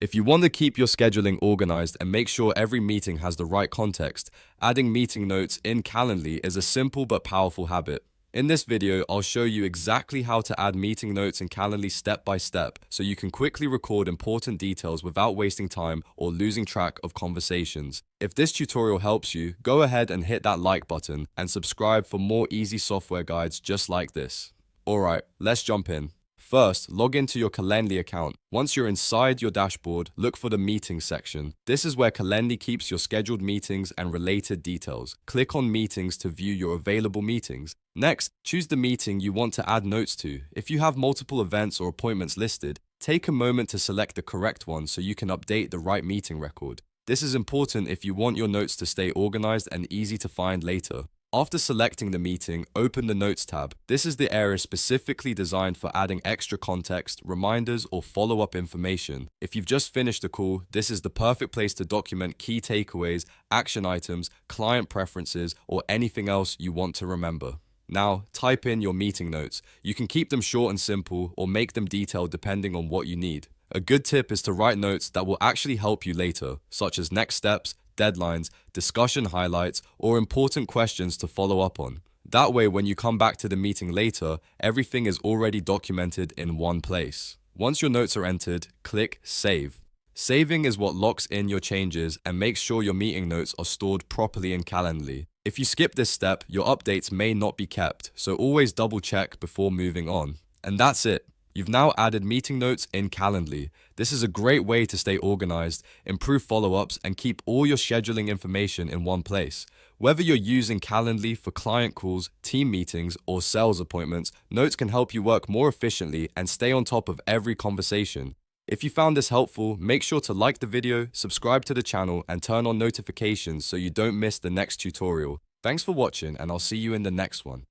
If you want to keep your scheduling organized and make sure every meeting has the right context, adding meeting notes in Calendly is a simple but powerful habit. In this video, I'll show you exactly how to add meeting notes in Calendly step by step so you can quickly record important details without wasting time or losing track of conversations. If this tutorial helps you, go ahead and hit that like button and subscribe for more easy software guides just like this. Alright, let's jump in. First, log into your Calendly account. Once you're inside your dashboard, look for the Meetings section. This is where Calendly keeps your scheduled meetings and related details. Click on Meetings to view your available meetings. Next, choose the meeting you want to add notes to. If you have multiple events or appointments listed, take a moment to select the correct one so you can update the right meeting record. This is important if you want your notes to stay organized and easy to find later. After selecting the meeting, open the Notes tab. This is the area specifically designed for adding extra context, reminders, or follow-up information. If you've just finished a call, this is the perfect place to document key takeaways, action items, client preferences, or anything else you want to remember. Now, type in your meeting notes. You can keep them short and simple, or make them detailed depending on what you need. A good tip is to write notes that will actually help you later, such as next steps, deadlines, discussion highlights, or important questions to follow up on. That way, when you come back to the meeting later, everything is already documented in one place. Once your notes are entered, click Save. Saving is what locks in your changes and makes sure your meeting notes are stored properly in Calendly. If you skip this step, your updates may not be kept, so always double check before moving on. And that's it. You've now added meeting notes in Calendly. This is a great way to stay organized, improve follow-ups, and keep all your scheduling information in one place. Whether you're using Calendly for client calls, team meetings, or sales appointments, notes can help you work more efficiently and stay on top of every conversation. If you found this helpful, make sure to like the video, subscribe to the channel, and turn on notifications so you don't miss the next tutorial. Thanks for watching, and I'll see you in the next one.